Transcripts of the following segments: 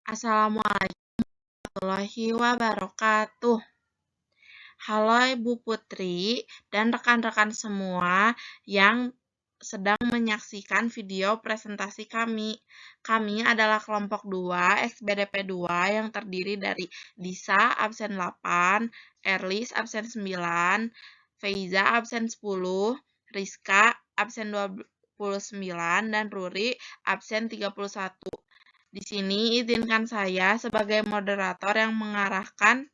Assalamualaikum warahmatullahi wabarakatuh. Halo Ibu Putri dan rekan-rekan semua yang sedang menyaksikan video presentasi kami. Kami adalah kelompok 2 XBDP 2 yang terdiri dari Disa absen 8, Erlis absen 9, Feiza absen 10, Rizka absen 29, dan Ruri absen 31. Di sini izinkan saya sebagai moderator yang mengarahkan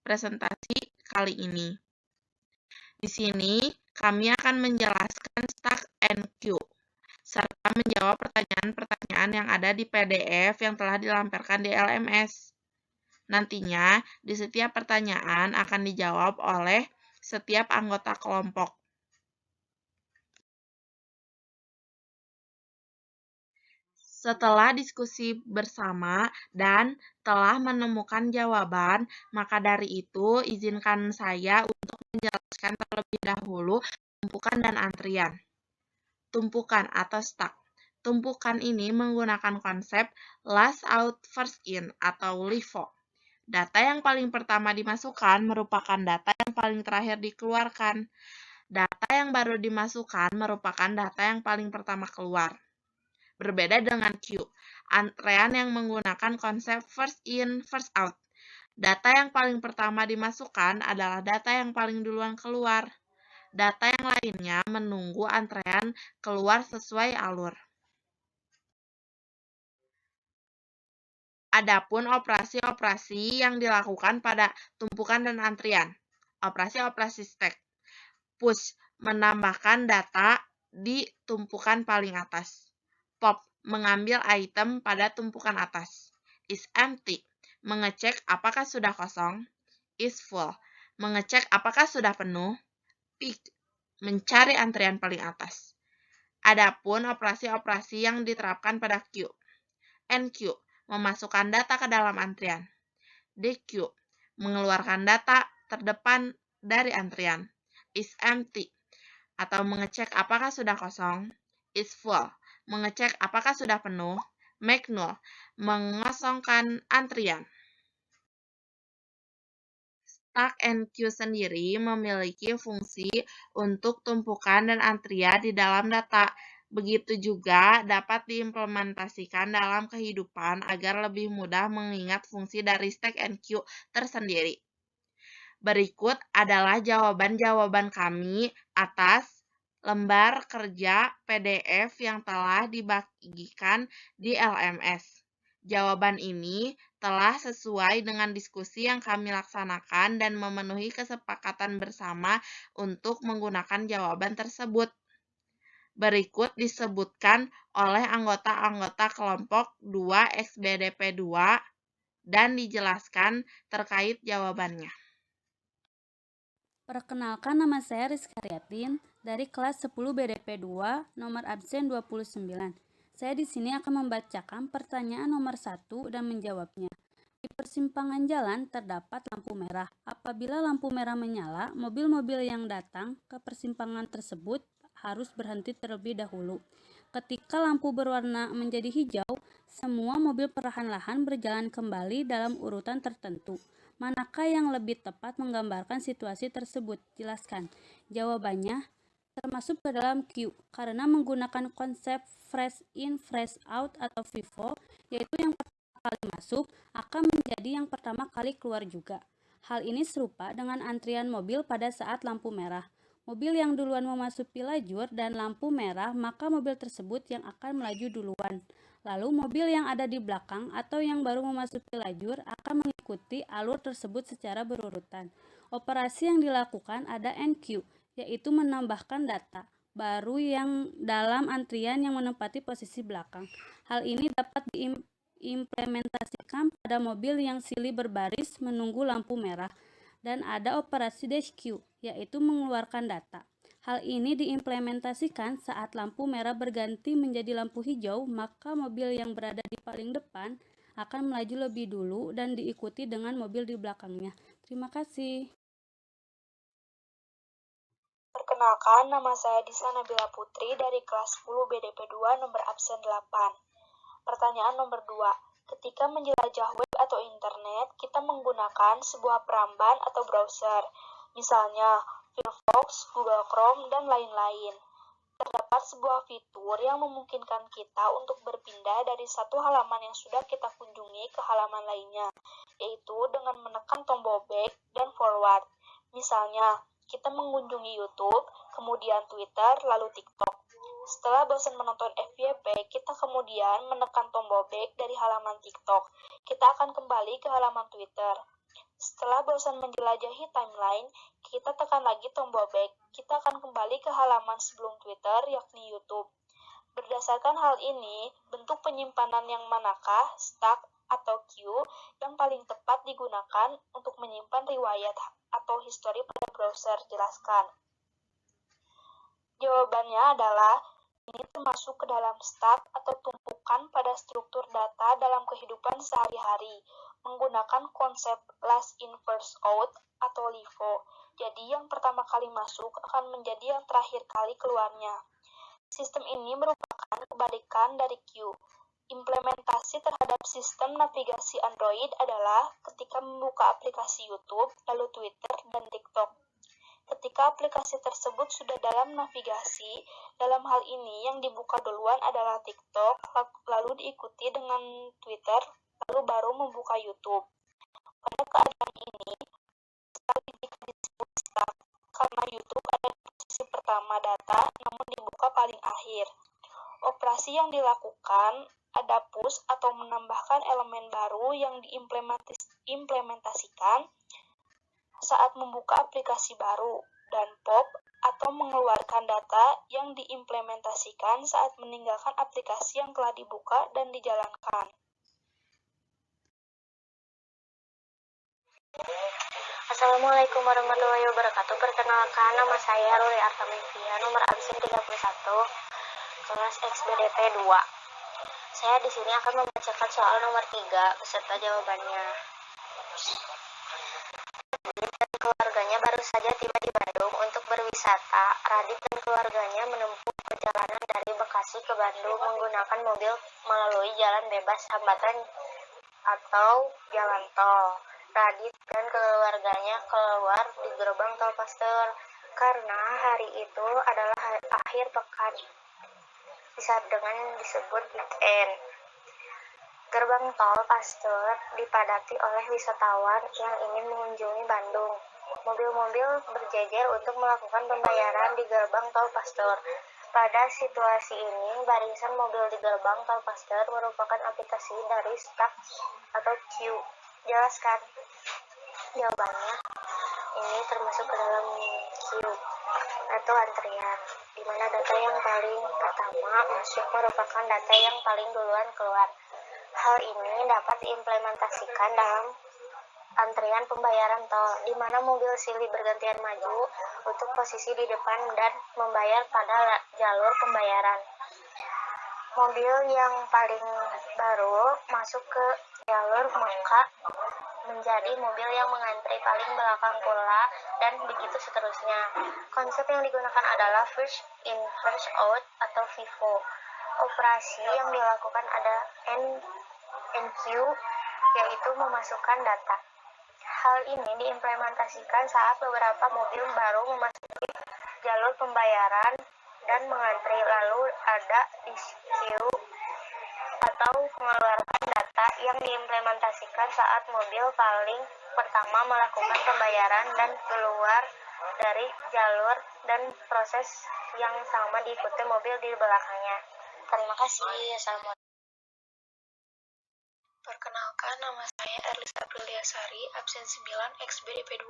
presentasi kali ini. Di sini kami akan menjelaskan Stack and Queue serta menjawab pertanyaan-pertanyaan yang ada di PDF yang telah dilamparkan di LMS. Nantinya, di setiap pertanyaan akan dijawab oleh setiap anggota kelompok. Setelah diskusi bersama dan telah menemukan jawaban, maka dari itu izinkan saya untuk menjelaskan terlebih dahulu tumpukan dan antrian. Tumpukan atau stack. Tumpukan ini menggunakan konsep last out first in atau LIFO. Data yang paling pertama dimasukkan merupakan data yang paling terakhir dikeluarkan. Data yang baru dimasukkan merupakan data yang paling pertama keluar. Berbeda dengan queue, antrean yang menggunakan konsep first in, first out. Data yang paling pertama dimasukkan adalah data yang paling duluan keluar. Data yang lainnya menunggu antrean keluar sesuai alur. Adapun operasi-operasi yang dilakukan pada tumpukan dan antrian. Operasi-operasi stack. Push, menambahkan data di tumpukan paling atas. Pop, mengambil item pada tumpukan atas. Is empty, mengecek apakah sudah kosong. Is full, mengecek apakah sudah penuh. Pick, mencari antrian paling atas. Adapun operasi-operasi yang diterapkan pada queue. NQ, memasukkan data ke dalam antrian. DQ, mengeluarkan data terdepan dari antrian. Is empty, atau mengecek apakah sudah kosong. Is full, mengecek apakah sudah penuh. Make null, mengosongkan antrian. Stack and queue sendiri memiliki fungsi untuk tumpukan dan antrian di dalam data. Begitu juga dapat diimplementasikan dalam kehidupan agar lebih mudah mengingat fungsi dari stack and queue tersendiri. Berikut adalah jawaban-jawaban kami atas lembar kerja PDF yang telah dibagikan di LMS. Jawaban ini telah sesuai dengan diskusi yang kami laksanakan dan memenuhi kesepakatan bersama untuk menggunakan jawaban tersebut. Berikut disebutkan oleh anggota-anggota kelompok 2 XBDP 2 dan dijelaskan terkait jawabannya. Perkenalkan, nama saya Rizka Riatin dari kelas 10 BDP 2, nomor absen 29. Saya di sini akan membacakan pertanyaan nomor 1 dan menjawabnya. Di persimpangan jalan terdapat lampu merah. Apabila lampu merah menyala, mobil-mobil yang datang ke persimpangan tersebut harus berhenti terlebih dahulu. Ketika lampu berwarna menjadi hijau, semua mobil perlahan-lahan berjalan kembali dalam urutan tertentu. Manakah yang lebih tepat menggambarkan situasi tersebut? Jelaskan. Jawabannya termasuk ke dalam queue karena menggunakan konsep fresh in, fresh out atau FIFO, yaitu yang pertama kali masuk akan menjadi yang pertama kali keluar juga. Hal ini serupa dengan antrian mobil pada saat lampu merah. Mobil yang duluan memasuki lajur dan lampu merah, maka mobil tersebut yang akan melaju duluan. Lalu mobil yang ada di belakang atau yang baru memasuki lajur akan mengikuti alur tersebut secara berurutan. Operasi yang dilakukan ada NQ, yaitu menambahkan data baru yang dalam antrian yang menempati posisi belakang. Hal ini dapat diimplementasikan pada mobil yang silih berbaris menunggu lampu merah. Dan ada operasi dash Q, yaitu mengeluarkan data. Hal ini diimplementasikan saat lampu merah berganti menjadi lampu hijau, maka mobil yang berada di paling depan akan melaju lebih dulu dan diikuti dengan mobil di belakangnya. Terima kasih. Perkenalkan, nama saya Disa Nabila Putri dari kelas 10 BDP 2 nomor absen 8. Pertanyaan nomor 2. Ketika menjelajah web atau internet, kita menggunakan sebuah peramban atau browser, misalnya Firefox, Google Chrome, dan lain-lain. Terdapat sebuah fitur yang memungkinkan kita untuk berpindah dari satu halaman yang sudah kita kunjungi ke halaman lainnya, yaitu dengan menekan tombol back dan forward. Misalnya, kita mengunjungi YouTube, kemudian Twitter, lalu TikTok. Setelah bosan menonton FYP, kita kemudian menekan tombol back dari halaman TikTok. Kita akan kembali ke halaman Twitter. Setelah bosan menjelajahi timeline, kita tekan lagi tombol back. Kita akan kembali ke halaman sebelum Twitter, yakni YouTube. Berdasarkan hal ini, bentuk penyimpanan yang manakah, stack atau queue, yang paling tepat digunakan untuk menyimpan riwayat atau histori pada browser? Jelaskan. Jawabannya adalah ini termasuk ke dalam stack atau tumpukan pada struktur data dalam kehidupan sehari-hari, menggunakan konsep last in first out atau LIFO. Jadi yang pertama kali masuk akan menjadi yang terakhir kali keluarnya. Sistem ini merupakan kebalikan dari queue. Implementasi terhadap sistem navigasi Android adalah ketika membuka aplikasi YouTube, lalu Twitter, dan TikTok. Ketika aplikasi tersebut sudah dalam navigasi, dalam hal ini yang dibuka duluan adalah TikTok, lalu diikuti dengan Twitter, lalu baru membuka YouTube. Pada keadaan ini, sekali jika disebut stack, karena YouTube ada di posisi pertama data, namun dibuka paling akhir. Operasi yang dilakukan ada push atau menambahkan elemen baru yang diimplementasikan saat membuka aplikasi baru, dan pop atau mengeluarkan data yang diimplementasikan saat meninggalkan aplikasi yang telah dibuka dan dijalankan. Assalamualaikum warahmatullahi wabarakatuh. Perkenalkan, nama saya Ruli Artamevia, nomor absen 31, kelas XBDP 2. Saya di sini akan membacakan soal nomor 3 beserta jawabannya. Radit dan keluarganya baru saja tiba di Bandung untuk berwisata. Radit dan keluarganya menempuh perjalanan dari Bekasi ke Bandung menggunakan mobil melalui jalan bebas hambatan atau jalan tol. Radit dan keluarganya keluar di gerbang tol Pasteur karena hari itu adalah akhir pekan, bisa dengan disebut weekend. Gerbang tol Pasteur dipadati oleh wisatawan yang ingin mengunjungi Bandung. Mobil-mobil berjejer untuk melakukan pembayaran di gerbang tol Pasteur. Pada situasi ini, barisan mobil di gerbang tol Pasteur merupakan aplikasi dari stack atau queue. Jelaskan. Jawabannya, ini termasuk ke dalam queue atau antrian, di mana data yang paling pertama masuk merupakan data yang paling duluan keluar. Hal ini dapat diimplementasikan dalam antrian pembayaran tol, di mana mobil silih bergantian maju untuk posisi di depan dan membayar pada jalur pembayaran. Mobil yang paling baru masuk ke jalur maka menjadi mobil yang mengantri paling belakang pula, dan begitu seterusnya. Konsep yang digunakan adalah first in first out atau FIFO. Operasi yang dilakukan ada NQ, yaitu memasukkan data. Hal ini diimplementasikan saat beberapa mobil baru memasuki jalur pembayaran dan mengantri, lalu ada queue atau mengeluarkan data yang diimplementasikan saat mobil paling pertama melakukan pembayaran dan keluar dari jalur, dan proses yang sama diikuti mobil di belakangnya. Terima kasih. Assalamualaikum. Perkenalkan, nama saya Erlis Apriliasari, absen 9 XBDP 2.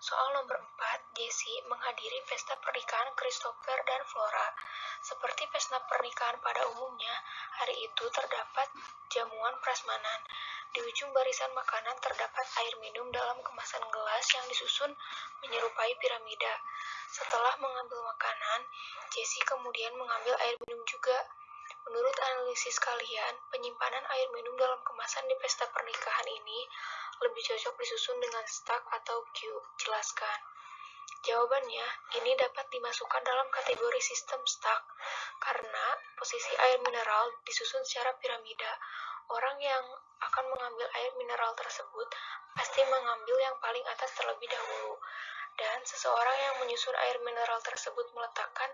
Soal nomor 4, Jessie menghadiri pesta pernikahan Christopher dan Flora. Seperti pesta pernikahan pada umumnya, hari itu terdapat jamuan prasmanan. Di ujung barisan makanan terdapat air minum dalam kemasan gelas yang disusun menyerupai piramida. Setelah mengambil makanan, Jessie kemudian mengambil air minum juga. Menurut analisis kalian, penyimpanan air minum dalam kemasan di pesta pernikahan ini lebih cocok disusun dengan stack atau queue? Jelaskan. Jawabannya, ini dapat dimasukkan dalam kategori sistem stack, karena posisi air mineral disusun secara piramida. Orang yang akan mengambil air mineral tersebut pasti mengambil yang paling atas terlebih dahulu, dan seseorang yang menyusun air mineral tersebut meletakkan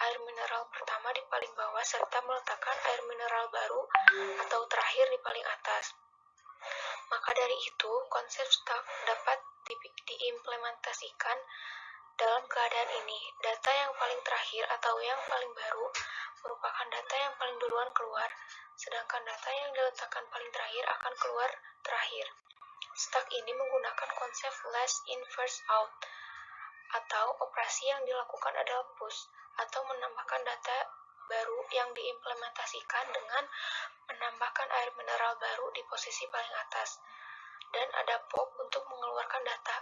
air mineral pertama di paling bawah serta meletakkan air mineral baru atau terakhir di paling atas. Maka dari itu, konsep stak dapat diimplementasikan dalam keadaan ini. Data yang paling terakhir atau yang paling baru merupakan data yang paling duluan keluar, sedangkan data yang diletakkan paling terakhir akan keluar terakhir. Stak ini menggunakan konsep last in first out, atau operasi yang dilakukan adalah push, atau menambahkan data baru yang diimplementasikan dengan menambahkan air mineral baru di posisi paling atas. Dan ada pop untuk mengeluarkan data,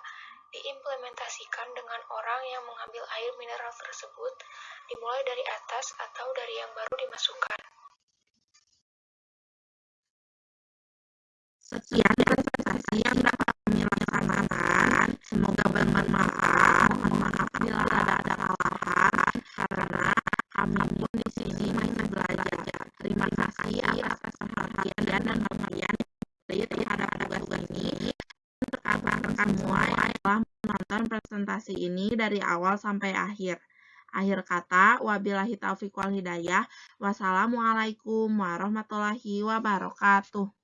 diimplementasikan dengan orang yang mengambil air mineral tersebut, dimulai dari atas atau dari yang baru dimasukkan. Sekian presentasi yang dapat kami laksanakan. Semoga bermanfaat. Mohon maaf bila ada kesalahan, karena kami pun di sini masih belajar. Terima kasih atas perhatian dan kalian terhadap tugas ini. Untuk rekan semua yang telah menonton presentasi ini dari awal sampai akhir. Akhir kata, wabillahi taufiq wal hidayah. Wassalamualaikum warahmatullahi wabarakatuh.